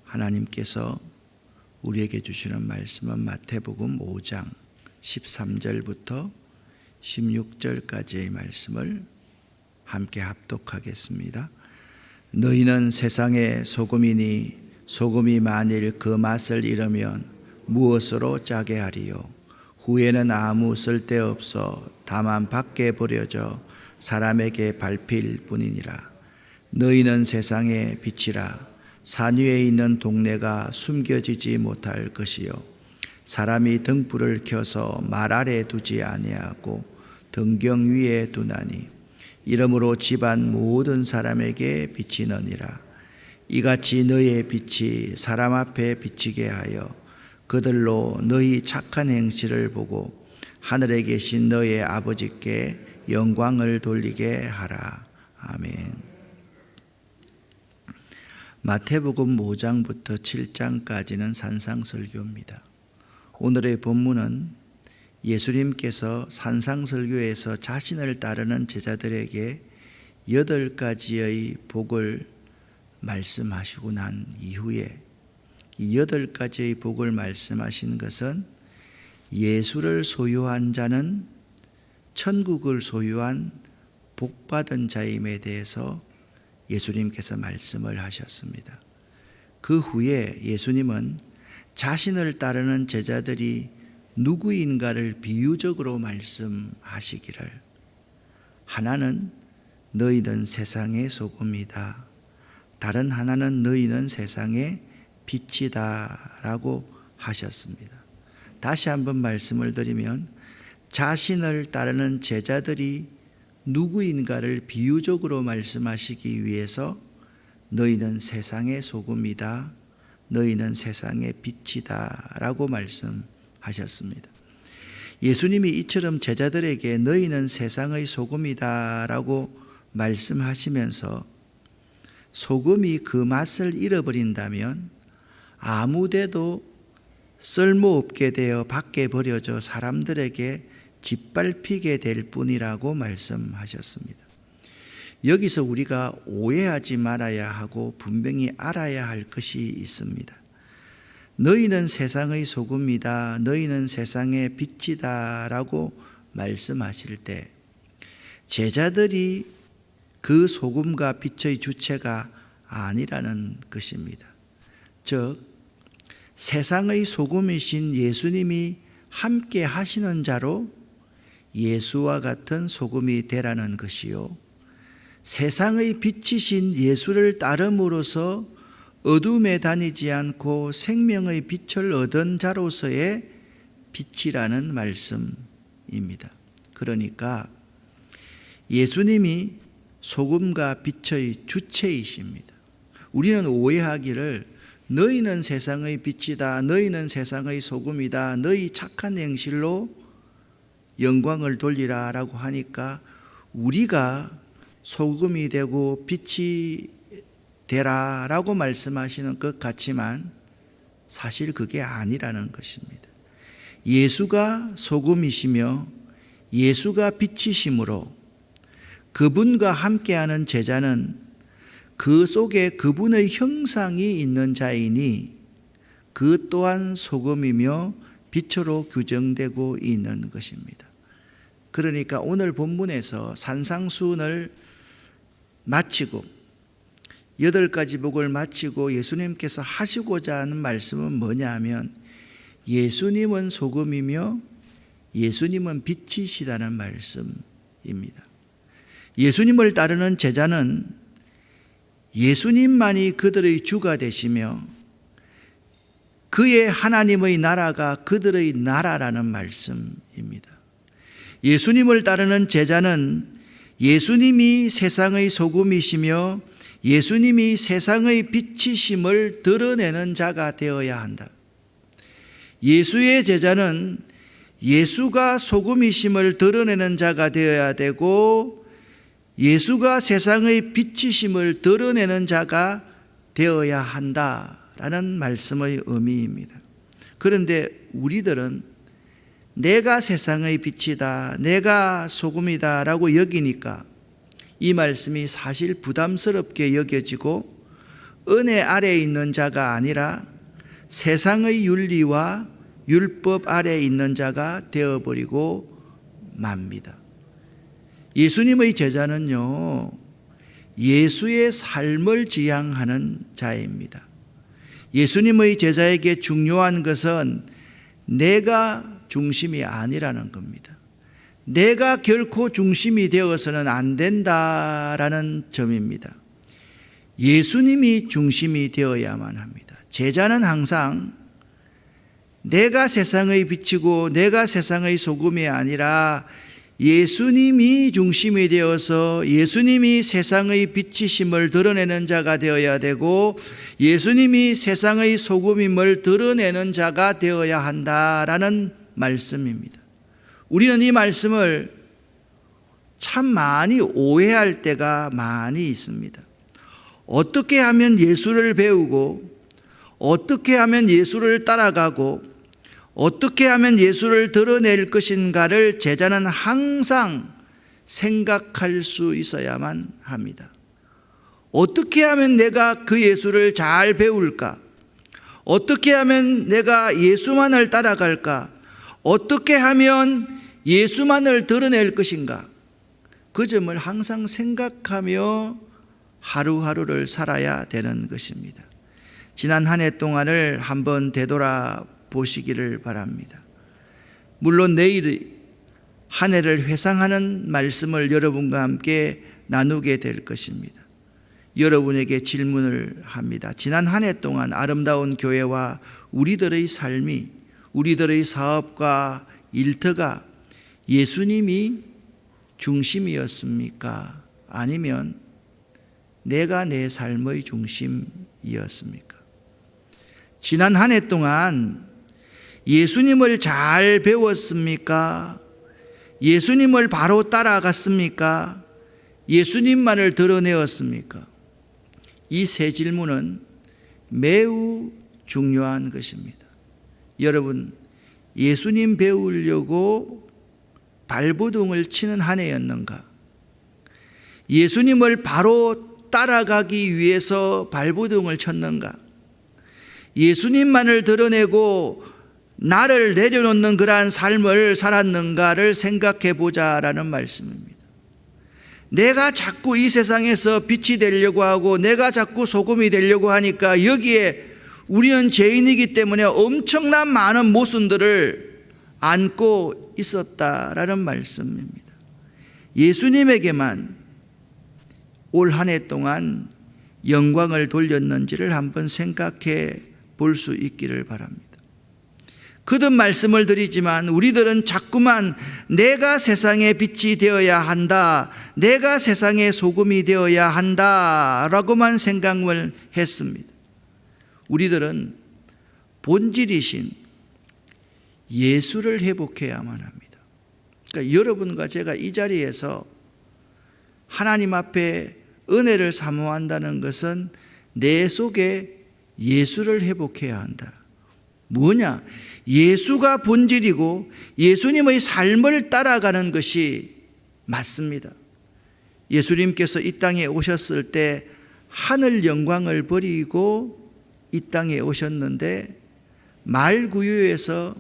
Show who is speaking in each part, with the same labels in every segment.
Speaker 1: 하나님께서 우리에게 주시는 말씀은 마태복음 5장 13절부터 16절까지의 말씀을 함께 합독하겠습니다. 너희는 세상의 소금이니 소금이 만일 그 맛을 잃으면 무엇으로 짜게 하리요? 후에는 아무 쓸데없어 다만 밖에 버려져 사람에게 밟힐 뿐이니라. 너희는 세상의 빛이라. 산 위에 있는 동네가 숨겨지지 못할 것이요, 사람이 등불을 켜서 말 아래 두지 아니하고 등경 위에 두나니 이러므로 집안 모든 사람에게 비치느니라. 이같이 너희의 빛이 사람 앞에 비치게 하여 그들로 너희 착한 행실을 보고 하늘에 계신 너희의 아버지께 영광을 돌리게 하라. 아멘. 마태복음 5장부터 7장까지는 산상설교입니다. 오늘의 본문은 예수님께서 산상설교에서 자신을 따르는 제자들에게 8가지의 복을 말씀하시고 난 이후에 이 8가지의 복을 말씀하신 것은 예수를 소유한 자는 천국을 소유한 복받은 자임에 대해서 예수님께서 말씀을 하셨습니다. 그 후에 예수님은 자신을 따르는 제자들이 누구인가를 비유적으로 말씀하시기를, 하나는 너희는 세상의 소금이다, 다른 하나는 너희는 세상의 빛이다 라고 하셨습니다. 다시 한번 말씀을 드리면 자신을 따르는 제자들이 누구인가를 비유적으로 말씀하시기 위해서 너희는 세상의 소금이다, 너희는 세상의 빛이다 라고 말씀하셨습니다. 예수님이 이처럼 제자들에게 너희는 세상의 소금이다 라고 말씀하시면서 소금이 그 맛을 잃어버린다면 아무데도 쓸모없게 되어 밖에 버려져 사람들에게 짓밟히게 될 뿐이라고 말씀하셨습니다. 여기서 우리가 오해하지 말아야 하고 분명히 알아야 할 것이 있습니다. 너희는 세상의 소금이다, 너희는 세상의 빛이다 라고 말씀하실 때 제자들이 그 소금과 빛의 주체가 아니라는 것입니다. 즉 세상의 소금이신 예수님이 함께 하시는 자로 예수와 같은 소금이 되라는 것이요, 세상의 빛이신 예수를 따름으로써 어둠에 다니지 않고 생명의 빛을 얻은 자로서의 빛이라는 말씀입니다. 그러니까 예수님이 소금과 빛의 주체이십니다. 우리는 오해하기를 너희는 세상의 빛이다, 너희는 세상의 소금이다, 너희 착한 행실로 영광을 돌리라 라고 하니까 우리가 소금이 되고 빛이 되라 라고 말씀하시는 것 같지만 사실 그게 아니라는 것입니다. 예수가 소금이시며 예수가 빛이시므로 그분과 함께하는 제자는 그 속에 그분의 형상이 있는 자이니 그 또한 소금이며 빛으로 규정되고 있는 것입니다. 그러니까 오늘 본문에서 산상수훈을 마치고 8가지 복을 마치고 예수님께서 하시고자 하는 말씀은 뭐냐 하면 예수님은 소금이며 예수님은 빛이시다는 말씀입니다. 예수님을 따르는 제자는 예수님만이 그들의 주가 되시며 그의 하나님의 나라가 그들의 나라라는 말씀입니다. 예수님을 따르는 제자는 예수님이 세상의 소금이시며 예수님이 세상의 빛이심을 드러내는 자가 되어야 한다. 예수의 제자는 예수가 소금이심을 드러내는 자가 되어야 되고 예수가 세상의 빛이심을 드러내는 자가 되어야 한다라는 말씀의 의미입니다. 그런데 우리들은 내가 세상의 빛이다, 내가 소금이다 라고 여기니까 이 말씀이 사실 부담스럽게 여겨지고 은혜 아래에 있는 자가 아니라 세상의 윤리와 율법 아래에 있는 자가 되어버리고 맙니다. 예수님의 제자는요, 예수의 삶을 지향하는 자입니다. 예수님의 제자에게 중요한 것은 내가 중심이 아니라는 겁니다. 내가 결코 중심이 되어서는 안 된다라는 점입니다. 예수님이 중심이 되어야만 합니다. 제자는 항상 내가 세상의 빛이고 내가 세상의 소금이 아니라 예수님이 중심이 되어서 예수님이 세상의 빛이심을 드러내는 자가 되어야 되고 예수님이 세상의 소금임을 드러내는 자가 되어야 한다라는 말씀입니다. 우리는 이 말씀을 참 많이 오해할 때가 많이 있습니다. 어떻게 하면 예수를 배우고 어떻게 하면 예수를 따라가고 어떻게 하면 예수를 드러낼 것인가를 제자는 항상 생각할 수 있어야만 합니다. 어떻게 하면 내가 그 예수를 잘 배울까? 어떻게 하면 내가 예수만을 따라갈까? 어떻게 하면 예수만을 드러낼 것인가? 그 점을 항상 생각하며 하루하루를 살아야 되는 것입니다. 지난 한 해 동안을 한번 되돌아보시기를 바랍니다. 물론 내일 한 해를 회상하는 말씀을 여러분과 함께 나누게 될 것입니다. 여러분에게 질문을 합니다. 지난 한 해 동안 아름다운 교회와 우리들의 삶이, 우리들의 사업과 일터가 예수님이 중심이었습니까? 아니면 내가 내 삶의 중심이었습니까? 지난 한 해 동안 예수님을 잘 배웠습니까? 예수님을 바로 따라갔습니까? 예수님만을 드러내었습니까? 이 세 질문은 매우 중요한 것입니다. 여러분, 예수님 배우려고 발버둥을 치는 한 해였는가? 예수님을 바로 따라가기 위해서 발버둥을 쳤는가? 예수님만을 드러내고 나를 내려놓는 그러한 삶을 살았는가를 생각해 보자라는 말씀입니다. 내가 자꾸 이 세상에서 빛이 되려고 하고 내가 자꾸 소금이 되려고 하니까 여기에 우리는 죄인이기 때문에 엄청난 많은 모순들을 안고 있었다라는 말씀입니다. 예수님에게만 올 한 해 동안 영광을 돌렸는지를 한번 생각해 볼 수 있기를 바랍니다. 거듭 말씀을 드리지만 우리들은 자꾸만 내가 세상의 빛이 되어야 한다, 내가 세상의 소금이 되어야 한다라고만 생각을 했습니다. 우리들은 본질이신 예수를 회복해야만 합니다. 그러니까 여러분과 제가 이 자리에서 하나님 앞에 은혜를 사모한다는 것은 내 속에 예수를 회복해야 한다. 뭐냐? 예수가 본질이고 예수님의 삶을 따라가는 것이 맞습니다. 예수님께서 이 땅에 오셨을 때 하늘 영광을 버리고 이 땅에 오셨는데 말구유에서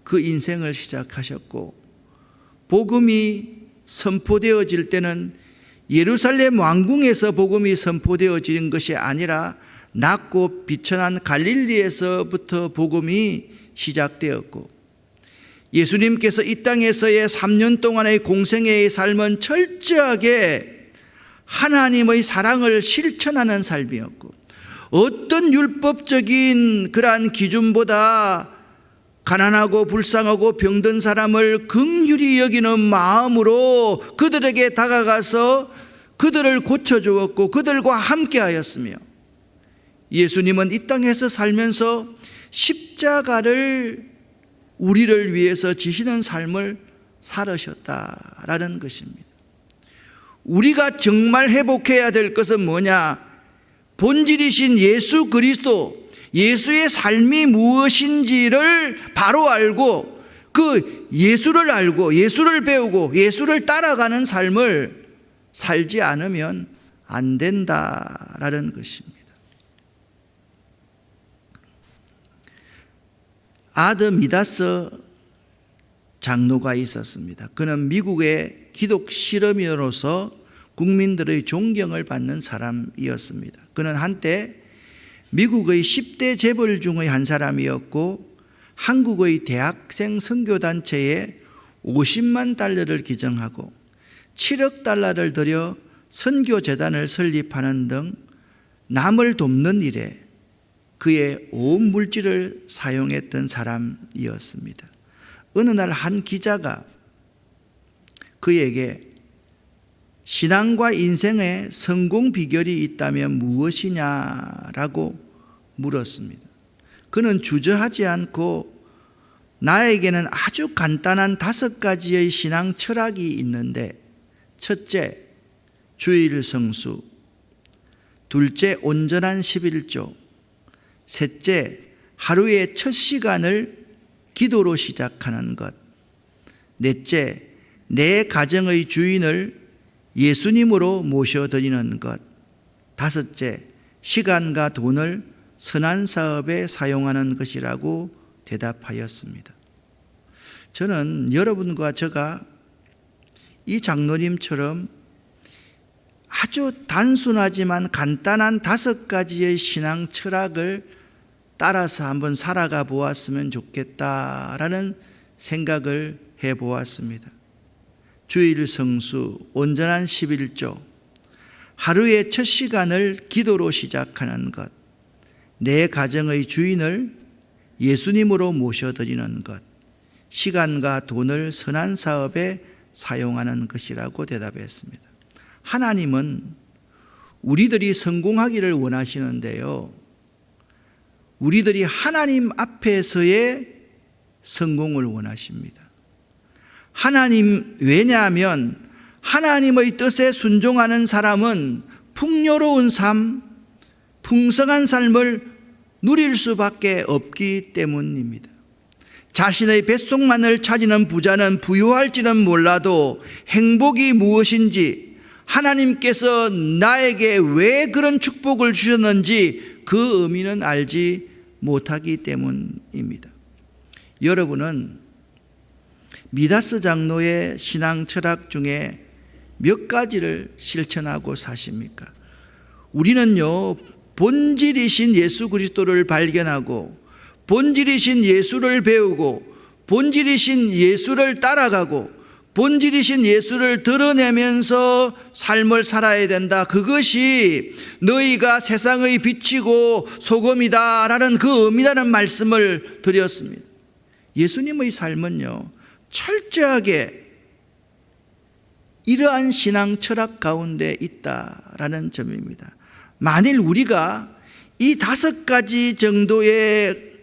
Speaker 1: 그 인생을 시작하셨고 복음이 선포되어질 때는 예루살렘 왕궁에서 복음이 선포되어지는 것이 아니라 낮고 비천한 갈릴리에서부터 복음이 시작되었고 예수님께서 이 땅에서의 3년 동안의 공생애의 삶은 철저하게 하나님의 사랑을 실천하는 삶이었고 어떤 율법적인 그러한 기준보다 가난하고 불쌍하고 병든 사람을 긍휼히 여기는 마음으로 그들에게 다가가서 그들을 고쳐주었고 그들과 함께하였으며 예수님은 이 땅에서 살면서 십자가를 우리를 위해서 지시는 삶을 살으셨다라는 것입니다. 우리가 정말 회복해야 될 것은 뭐냐? 본질이신 예수 그리스도, 예수의 삶이 무엇인지를 바로 알고 그 예수를 알고 예수를 배우고 예수를 따라가는 삶을 살지 않으면 안 된다라는 것입니다. 아더 미다스 장로가 있었습니다. 그는 미국의 기독 실험인으로서 국민들의 존경을 받는 사람이었습니다. 그는 한때 미국의 10대 재벌 중의 한 사람이었고 한국의 대학생 선교단체에 50만 달러를 기증하고 7억 달러를 들여 선교재단을 설립하는 등 남을 돕는 일에 그의 온 물질을 사용했던 사람이었습니다. 어느 날 한 기자가 그에게 신앙과 인생의 성공 비결이 있다면 무엇이냐라고 물었습니다. 그는 주저하지 않고 나에게는 아주 간단한 5가지의 신앙 철학이 있는데, 첫째, 주일 성수, 둘째, 온전한 11조, 셋째, 하루의 첫 시간을 기도로 시작하는 것, 넷째, 내 가정의 주인을 예수님으로 모셔드리는 것, 다섯째, 시간과 돈을 선한 사업에 사용하는 것이라고 대답하였습니다. 저는 여러분과 제가 이 장로님처럼 아주 단순하지만 간단한 5가지의 신앙 철학을 따라서 한번 살아가 보았으면 좋겠다라는 생각을 해보았습니다. 주일 성수, 온전한 11조, 하루의 첫 시간을 기도로 시작하는 것, 내 가정의 주인을 예수님으로 모셔드리는 것, 시간과 돈을 선한 사업에 사용하는 것이라고 대답했습니다. 하나님은 우리들이 성공하기를 원하시는데요, 우리들이 하나님 앞에서의 성공을 원하십니다. 왜냐하면 하나님의 뜻에 순종하는 사람은 풍요로운 삶, 풍성한 삶을 누릴 수밖에 없기 때문입니다. 자신의 뱃속만을 차지는 부자는 부유할지는 몰라도 행복이 무엇인지, 하나님께서 나에게 왜 그런 축복을 주셨는지 그 의미는 알지 못하기 때문입니다. 여러분은 미다스 장로의 신앙 철학 중에 몇 가지를 실천하고 사십니까? 우리는요, 본질이신 예수 그리스도를 발견하고 본질이신 예수를 배우고 본질이신 예수를 따라가고 본질이신 예수를 드러내면서 삶을 살아야 된다. 그것이 너희가 세상의 빛이고 소금이다라는 그 의미라는 말씀을 드렸습니다. 예수님의 삶은요, 철저하게 이러한 신앙 철학 가운데 있다라는 점입니다. 만일 우리가 이 5가지 정도의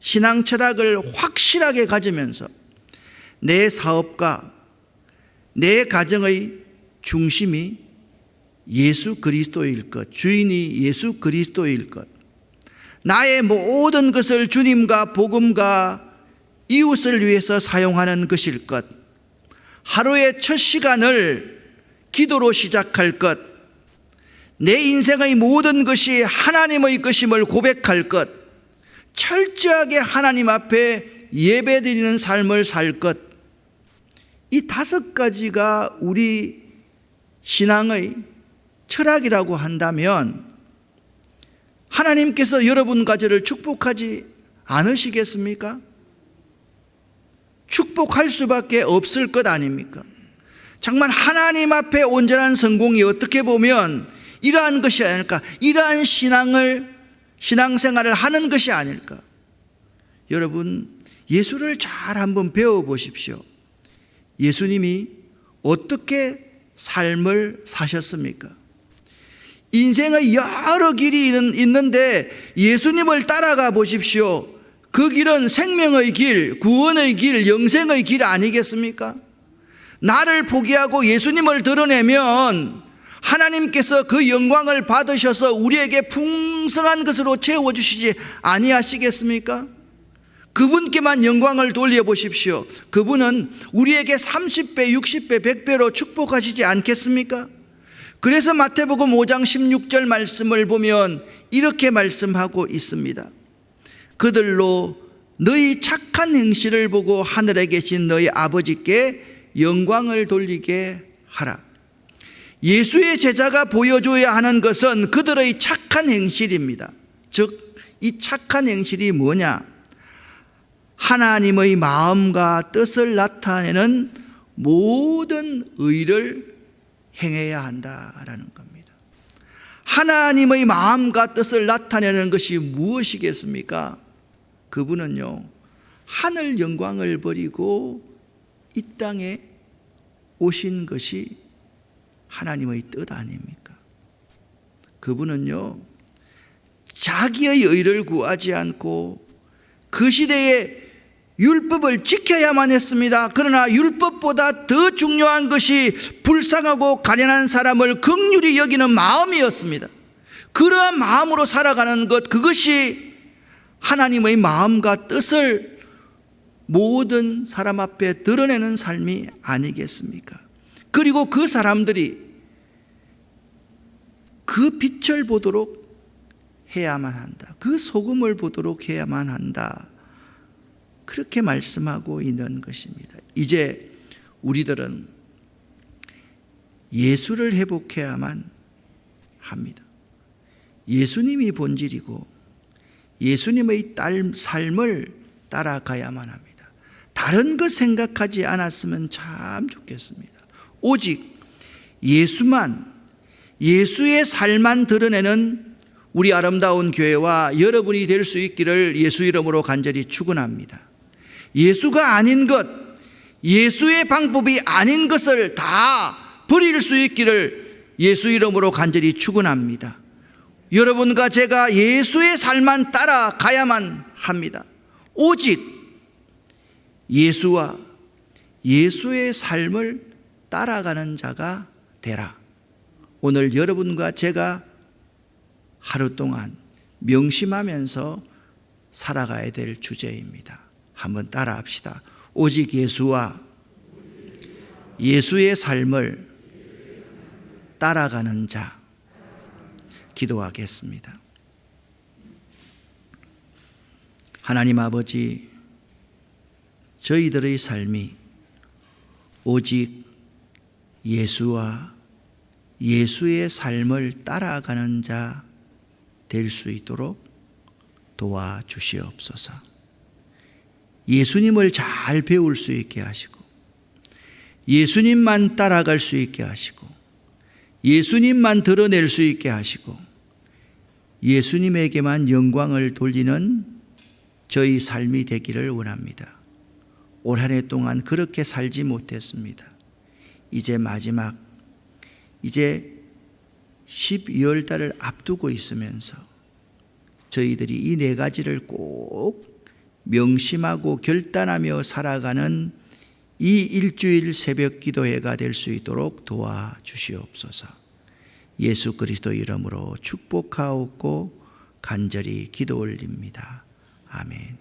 Speaker 1: 신앙 철학을 확실하게 가지면서 내 사업과 내 가정의 중심이 예수 그리스도일 것, 주인이 예수 그리스도일 것, 나의 모든 것을 주님과 복음과 이웃을 위해서 사용하는 것일 것, 하루의 첫 시간을 기도로 시작할 것, 내 인생의 모든 것이 하나님의 것임을 고백할 것, 철저하게 하나님 앞에 예배드리는 삶을 살 것, 이 5가지가 우리 신앙의 철학이라고 한다면 하나님께서 여러분과 저를 축복하지 않으시겠습니까? 축복할 수밖에 없을 것 아닙니까? 정말 하나님 앞에 온전한 성공이 어떻게 보면 이러한 것이 아닐까? 이러한 신앙생활을 하는 것이 아닐까? 여러분, 예수를 잘 한번 배워보십시오. 예수님이 어떻게 삶을 사셨습니까? 인생의 여러 길이 있는데 예수님을 따라가 보십시오. 그 길은 생명의 길, 구원의 길, 영생의 길 아니겠습니까? 나를 포기하고 예수님을 드러내면 하나님께서 그 영광을 받으셔서 우리에게 풍성한 것으로 채워주시지 아니하시겠습니까? 그분께만 영광을 돌려보십시오. 그분은 우리에게 30배, 60배, 100배로 축복하시지 않겠습니까? 그래서 마태복음 5장 16절 말씀을 보면 이렇게 말씀하고 있습니다. 그들로 너희 착한 행실을 보고 하늘에 계신 너희 아버지께 영광을 돌리게 하라. 예수의 제자가 보여줘야 하는 것은 그들의 착한 행실입니다. 즉, 이 착한 행실이 뭐냐? 하나님의 마음과 뜻을 나타내는 모든 의를 행해야 한다라는 겁니다. 하나님의 마음과 뜻을 나타내는 것이 무엇이겠습니까? 그분은요, 하늘 영광을 버리고 이 땅에 오신 것이 하나님의 뜻 아닙니까? 그분은요, 자기의 의를 구하지 않고 그 시대에 율법을 지켜야만 했습니다. 그러나 율법보다 더 중요한 것이 불쌍하고 가련한 사람을 긍휼히 여기는 마음이었습니다. 그러한 마음으로 살아가는 것, 그것이 하나님의 마음과 뜻을 모든 사람 앞에 드러내는 삶이 아니겠습니까? 그리고 그 사람들이 그 빛을 보도록 해야만 한다. 그 소금을 보도록 해야만 한다. 그렇게 말씀하고 있는 것입니다. 이제 우리들은 예수를 회복해야만 합니다. 예수님이 본질이고 예수님의 삶을 따라가야만 합니다. 다른 것 생각하지 않았으면 참 좋겠습니다. 오직 예수만, 예수의 삶만 드러내는 우리 아름다운 교회와 여러분이 될 수 있기를 예수 이름으로 간절히 축원합니다. 예수가 아닌 것, 예수의 방법이 아닌 것을 다 버릴 수 있기를 예수 이름으로 간절히 축원합니다. 여러분과 제가 예수의 삶만 따라가야만 합니다. 오직 예수와 예수의 삶을 따라가는 자가 되라. 오늘 여러분과 제가 하루 동안 명심하면서 살아가야 될 주제입니다. 한번 따라 합시다. 오직 예수와 예수의 삶을 따라가는 자. 기도하겠습니다. 하나님 아버지, 저희들의 삶이 오직 예수와 예수의 삶을 따라가는 자 될 수 있도록 도와주시옵소서. 예수님을 잘 배울 수 있게 하시고 예수님만 따라갈 수 있게 하시고 예수님만 드러낼 수 있게 하시고 예수님에게만 영광을 돌리는 저희 삶이 되기를 원합니다. 올 한 해 동안 그렇게 살지 못했습니다. 이제 마지막, 이제 12월 달을 앞두고 있으면서 저희들이 이 네 가지를 꼭 명심하고 결단하며 살아가는 이 일주일 새벽 기도회가 될 수 있도록 도와주시옵소서. 예수 그리스도 이름으로 축복하옵고 간절히 기도 올립니다. 아멘.